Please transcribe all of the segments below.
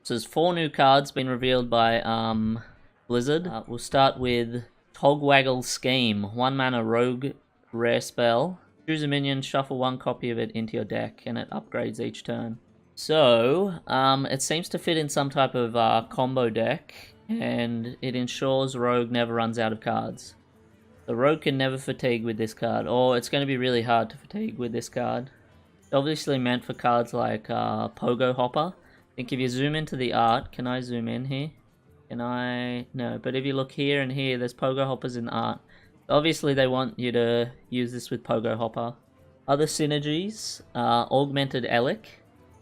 So there's 4 new cards being revealed by Blizzard. We'll start with Fogwaggle Scheme. 1 mana rogue rare spell. Choose a minion, shuffle 1 copy of it into your deck, and it upgrades each turn. So, it seems to fit in some type of combo deck, and it ensures Rogue never runs out of cards. The Rogue can never fatigue with this card, or it's going to be really hard to fatigue with this card. It's obviously meant for cards like Pogo Hopper. I think if you zoom into the art, can I zoom in here? Can I? No, but if you look here and here, there's Pogo Hoppers in the art. Obviously, they want you to use this with Pogo Hopper. Other synergies, Augmented Elic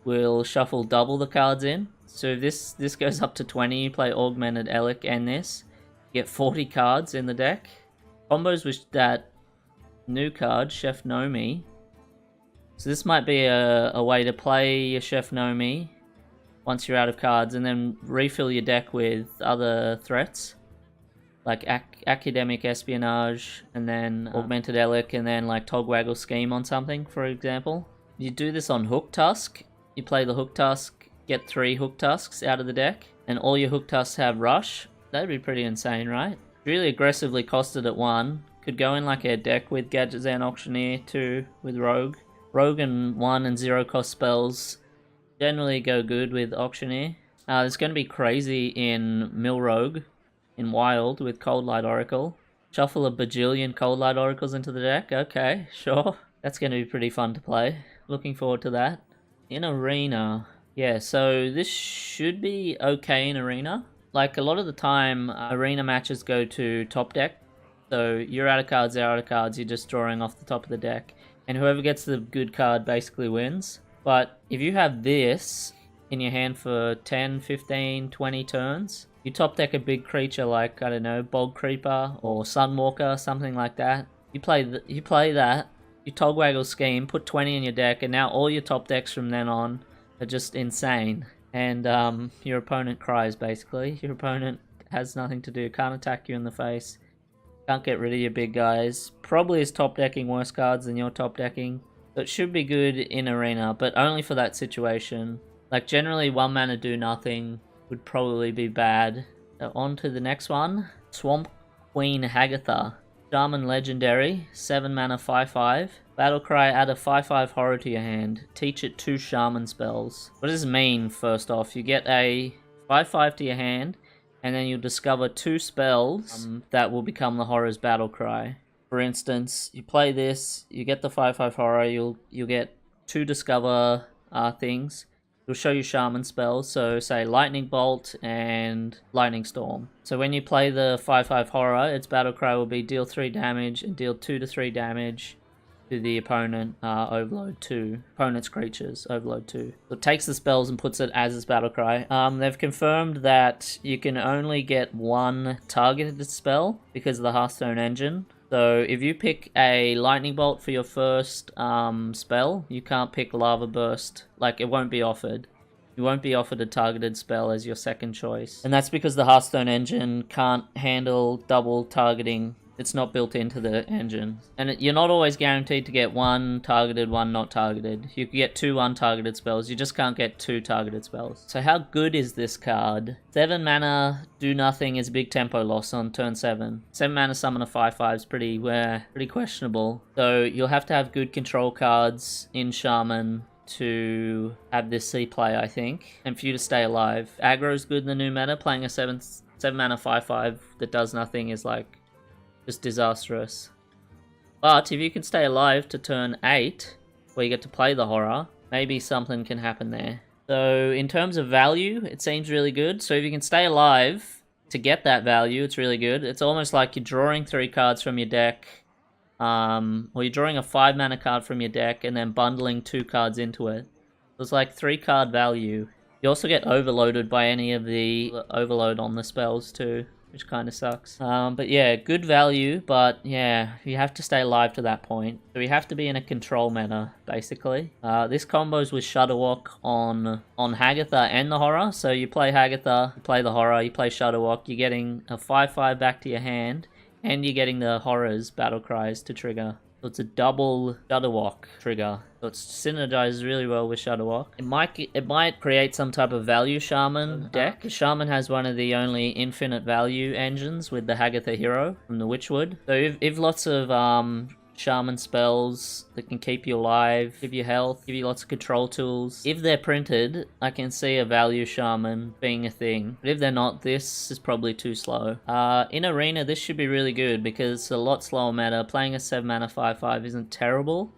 will shuffle double the cards in. So if this goes up to 20, you play Augmented Elic and this, you get 40 cards in the deck. Combos with that new card, Chef Nomi. So this might be a way to play your Chef Nomi once you're out of cards, and then refill your deck with other threats like Academic Espionage, and then Augmented Elic, and then like Fogwaggle Scheme on something, for example. You do this on Hook Tusk. You play the Hook Tusk, get 3 Hook Tusks out of the deck, and all your Hook Tusks have Rush. That'd be pretty insane, right? Really aggressively costed at 1. Could go in like a deck with Gadgetzan Auctioneer, 2 with Rogue. Rogue and 1 and 0 cost spells generally go good with Auctioneer. It's going to be crazy in Mill Rogue, in Wild with Cold Light Oracle. Shuffle a bajillion Cold Light Oracles into the deck. Okay, sure. That's going to be pretty fun to play. Looking forward to that. In Arena, yeah, so this should be okay in Arena. Like, a lot of the time, Arena matches go to top deck. So you're out of cards, they're out of cards, you're just drawing off the top of the deck. And whoever gets the good card basically wins. But if you have this in your hand for 10, 15, 20 turns, you top deck a big creature like, I don't know, Bog Creeper or Sunwalker, something like that. You play that, you Fogwaggle Scheme, put 20 in your deck, and now all your top decks from then on are just insane. And your opponent cries, basically. Your opponent has nothing to do, can't attack you in the face, can't get rid of your big guys. Probably is top decking worse cards than you're top decking. So it should be good in Arena, but only for that situation. Like, generally 1 mana do nothing would probably be bad. So on to the next one. Swamp Queen Hagatha. Shaman Legendary, 7 mana 5/5. Battlecry, add a 5/5 horror to your hand. Teach it 2 Shaman spells. What does this mean, first off? You get a 5/5 to your hand, and then you'll discover 2 spells that will become the horror's Battlecry. For instance, you play this, you get the 5/5 horror, you'll get 2 discover things. It'll show you Shaman spells, so say Lightning Bolt and Lightning Storm. So when you play the 5/5 horror, its Battlecry will be deal 3 damage and deal 2 to 3 damage to the opponent, Overload 2. Opponent's creatures, Overload 2. So it takes the spells and puts it as its Battlecry. They've confirmed that you can only get 1 targeted spell because of the Hearthstone engine. So if you pick a Lightning Bolt for your first spell, you can't pick Lava Burst. Like, it won't be offered. You won't be offered a targeted spell as your second choice. And that's because the Hearthstone engine can't handle double targeting. It's not built into the engine. And you're not always guaranteed to get 1 targeted, 1 not targeted. You can get 2 untargeted spells, you just can't get 2 targeted spells. So how good is this card? 7 mana, do nothing is a big tempo loss on turn 7. 7 mana summon a 5/5 is pretty questionable. So you'll have to have good control cards in Shaman to have this see play, I think. And for you to stay alive. Aggro's good in the new meta, playing a 7 mana 5/5 that does nothing is like just disastrous. But if you can stay alive to turn 8, where you get to play the horror, maybe something can happen there. So in terms of value, it seems really good. So if you can stay alive to get that value, it's really good. It's almost like you're drawing 3 cards from your deck, or you're drawing a 5 mana card from your deck and then bundling 2 cards into it. It's like 3 card value. You also get overloaded by any of the overload on the spells too, which kind of sucks. But yeah, good value, but yeah, you have to stay alive to that point. So we have to be in a control meta, basically. This combos with Shudderwock on Hagatha and the horror. So you play Hagatha, you play the horror, you play Shudderwock, you're getting a 5/5 back to your hand, and you're getting the horror's battle cries to trigger. So it's a double Shudderwock trigger. So it synergizes really well with Shudderwock. It might create some type of value Shaman deck. Shaman has one of the only infinite value engines with the Hagatha hero from the Witchwood. So if lots of Shaman spells that can keep you alive, give you health, give you lots of control tools. If they're printed, I can see a value Shaman being a thing. But if they're not, this is probably too slow. In Arena, this should be really good because it's a lot slower meta. Playing a 7 mana 5/5 isn't terrible.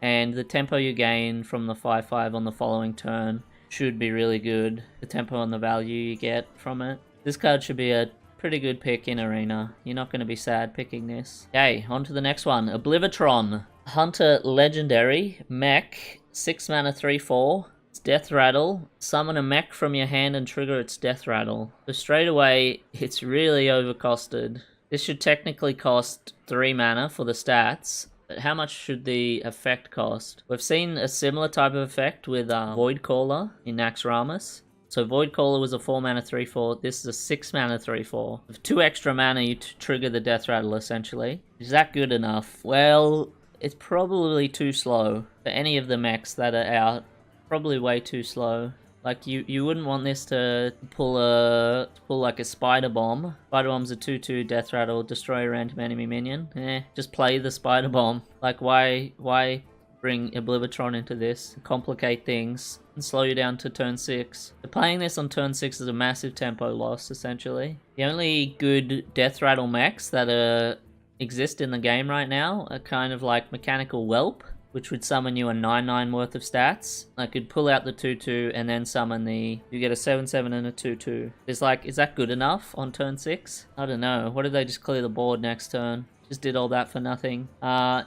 And the tempo you gain from the 5/5 on the following turn should be really good. The tempo and the value you get from it. This card should be a pretty good pick in Arena. You're not going to be sad picking this. Okay, on to the next one. Oblivitron. Hunter Legendary. Mech. 6 mana 3/4. It's Death Rattle. Summon a mech from your hand and trigger its Death Rattle. So straight away, it's really overcosted. This should technically cost 3 mana for the stats. But how much should the effect cost? We've seen a similar type of effect with Void Caller in Naxxramas. So Void Caller was a 4 mana 3/4. This is a 6 mana 3/4. With 2 extra mana, you trigger the Death Rattle essentially. Is that good enough? Well, it's probably too slow for any of the mechs that are out. Probably way too slow. Like you wouldn't want this to pull like a Spider Bomb. Spider Bomb's a 2/2 Death Rattle, destroy a random enemy minion. Just play the Spider Bomb. Like why bring Oblivitron into this, complicate things, and slow you down to turn 6. So playing this on turn 6 is a massive tempo loss, essentially. The only good Death Rattle mechs that exist in the game right now are kind of like Mechanical Whelp, which would summon you a 9/9 worth of stats. I could pull out the 2/2 and then summon you get a 7/7 and a 2/2. Is that good enough on turn 6? I don't know. What if they just clear the board next turn? Just did all that for nothing.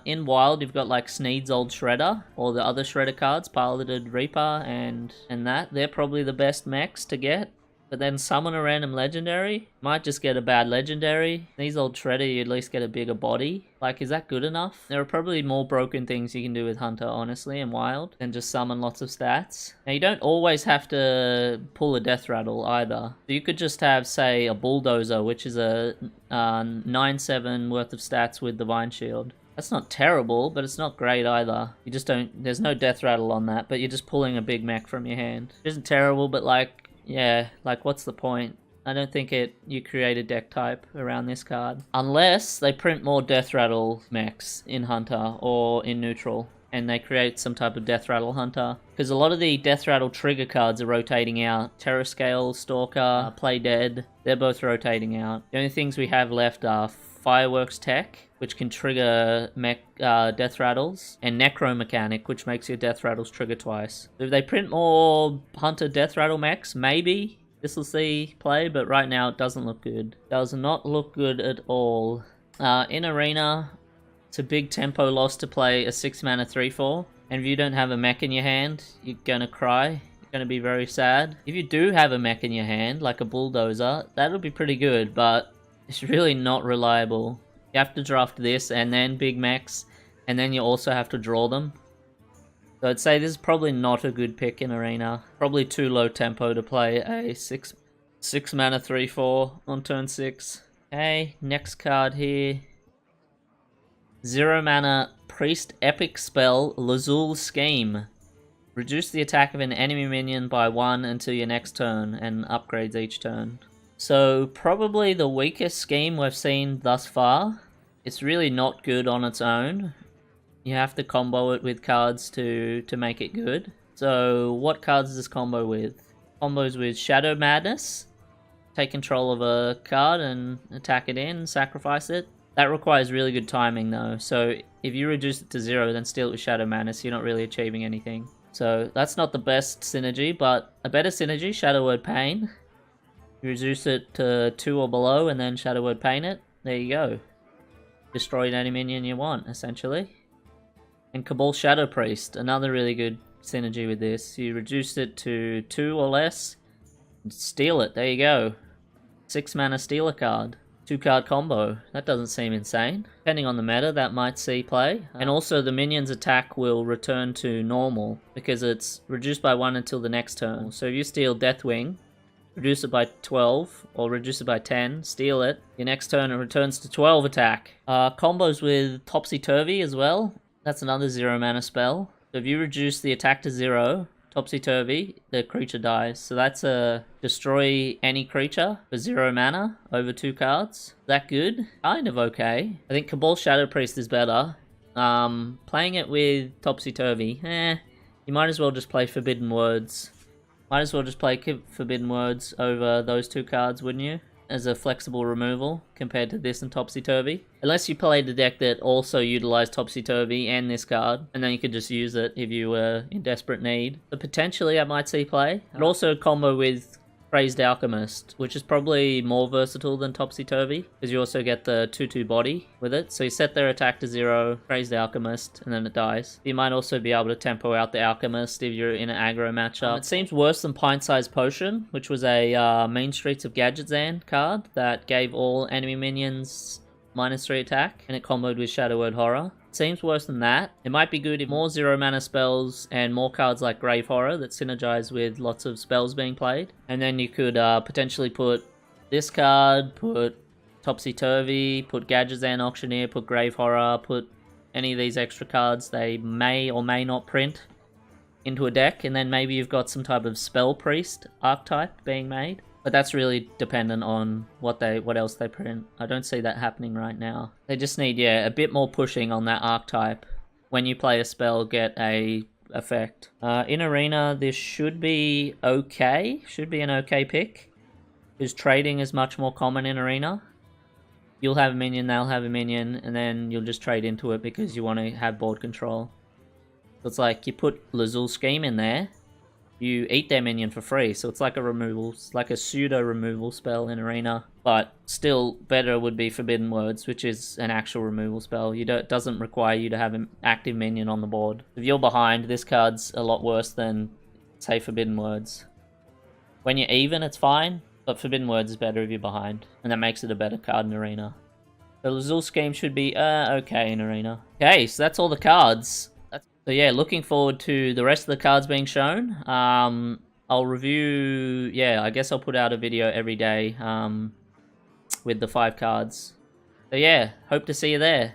In Wild, you've got like Sneed's Old Shredder, or the other Shredder cards, Piloted Reaper, and that. They're probably the best mechs to get. But then summon a random legendary. Might just get a bad legendary. These Old Shredder, you at least get a bigger body. Like, is that good enough? There are probably more broken things you can do with Hunter, honestly, and Wild, than just summon lots of stats. Now, you don't always have to pull a Death Rattle either. So you could just have, say, a Bulldozer, which is a 9/7 worth of stats with Divine Shield. That's not terrible, but it's not great either. You just don't... There's no Death Rattle on that, but you're just pulling a big mech from your hand. It isn't terrible, but like... Yeah, like what's the point? I don't think you create a deck type around this card. Unless they print more Death Rattle mechs in Hunter or in Neutral. And they create some type of Death Rattle Hunter. Because a lot of the Death Rattle trigger cards are rotating out. Terrascale, Stalker, Play Dead, they're both rotating out. The only things we have left are Fireworks Tech, which can trigger Death Rattles, and Necro Mechanic, which makes your Death Rattles trigger twice. So if they print more Hunter Death Rattle mechs, maybe this will see play, but right now it doesn't look good. Does not look good at all. In Arena, it's a big tempo loss to play a 6 mana 3/4, and if you don't have a mech in your hand, you're gonna cry. You're gonna be very sad. If you do have a mech in your hand, like a Bulldozer, that'll be pretty good, but it's really not reliable. You have to draft this and then big mechs, and then you also have to draw them. So I'd say this is probably not a good pick in Arena. Probably too low tempo to play a 6 mana 3/4 on turn 6. Okay, next card here. 0 mana Priest Epic Spell Lazul Scheme. Reduce the attack of an enemy minion by 1 until your next turn, and upgrades each turn. So probably the weakest scheme we've seen thus far. It's really not good on its own. You have to combo it with cards to make it good. So what cards is this combo with? Combos with Shadow Madness. Take control of a card and attack it in, sacrifice it. That requires really good timing though. So if you reduce it to 0, then steal it with Shadow Madness, you're not really achieving anything. So that's not the best synergy, but a better synergy, Shadow Word Pain. You reduce it to 2 or below and then Shadow Word Pain it. There you go. Destroy any minion you want, essentially. And Cabal Shadow Priest, another really good synergy with this. You reduce it to 2 or less, and steal it. There you go. 6 mana steal a card. 2-card combo. That doesn't seem insane. Depending on the meta, that might see play. And also the minion's attack will return to normal because it's reduced by 1 until the next turn. So if you steal Deathwing, reduce it by 12, or reduce it by 10, steal it. Your next turn it returns to 12 attack. Combos with Topsy-Turvy as well. That's another 0 mana spell. So if you reduce the attack to 0, Topsy-Turvy, the creature dies. So that's a destroy any creature for 0 mana over 2 cards. Is that good? Kind of okay. I think Cabal Shadow Priest is better. Playing it with Topsy-Turvy, you might as well just play Forbidden Words. Might as well just play Forbidden Words over those 2 cards, wouldn't you? As a flexible removal compared to this and Topsy-Turvy. Unless you played a deck that also utilized Topsy-Turvy and this card, and then you could just use it if you were in desperate need. But potentially I might see play. And also combo with Crazed Alchemist, which is probably more versatile than Topsy-Turvy, because you also get the 2/2 body with it. So you set their attack to 0, Crazed Alchemist, and then it dies. You might also be able to tempo out the Alchemist if you're in an aggro matchup. It seems worse than Pint-Sized Potion, which was a Main Streets of Gadgetzan card that gave all enemy minions -3 attack, and it comboed with Shadow Word Horror. Seems worse than that. It might be good if more 0 mana spells and more cards like Grave Horror that synergize with lots of spells being played. And then you could potentially put this card, put Topsy-Turvy, put Gadgetzan Auctioneer, put Grave Horror, put any of these extra cards they may or may not print into a deck, and then maybe you've got some type of Spell Priest archetype being made. But that's really dependent on what else they print. I don't see that happening right now. They just need, a bit more pushing on that archetype. When you play a spell, get a effect. In Arena, this should be okay. Should be an okay pick. Because trading is much more common in Arena. You'll have a minion, they'll have a minion, and then you'll just trade into it because you want to have board control. So it's like you put Lazul Scheme in there. You eat their minion for free, so it's like a removal, it's like a pseudo removal spell in Arena. But still better would be Forbidden Words, which is an actual removal spell. It doesn't require you to have an active minion on the board. If you're behind, this card's a lot worse than, say, Forbidden Words. When you're even, it's fine, but Forbidden Words is better if you're behind, and that makes it a better card in Arena. The Lazul Scheme should be okay in Arena. Okay, so that's all the cards. So yeah, looking forward to the rest of the cards being shown. I'll review, I guess I'll put out a video every day with the 5 cards. So yeah, hope to see you there.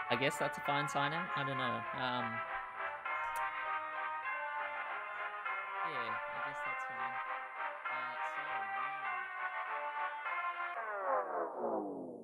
I guess that's a fine sign out? I don't know. Yeah, I guess that's fine. So, yeah.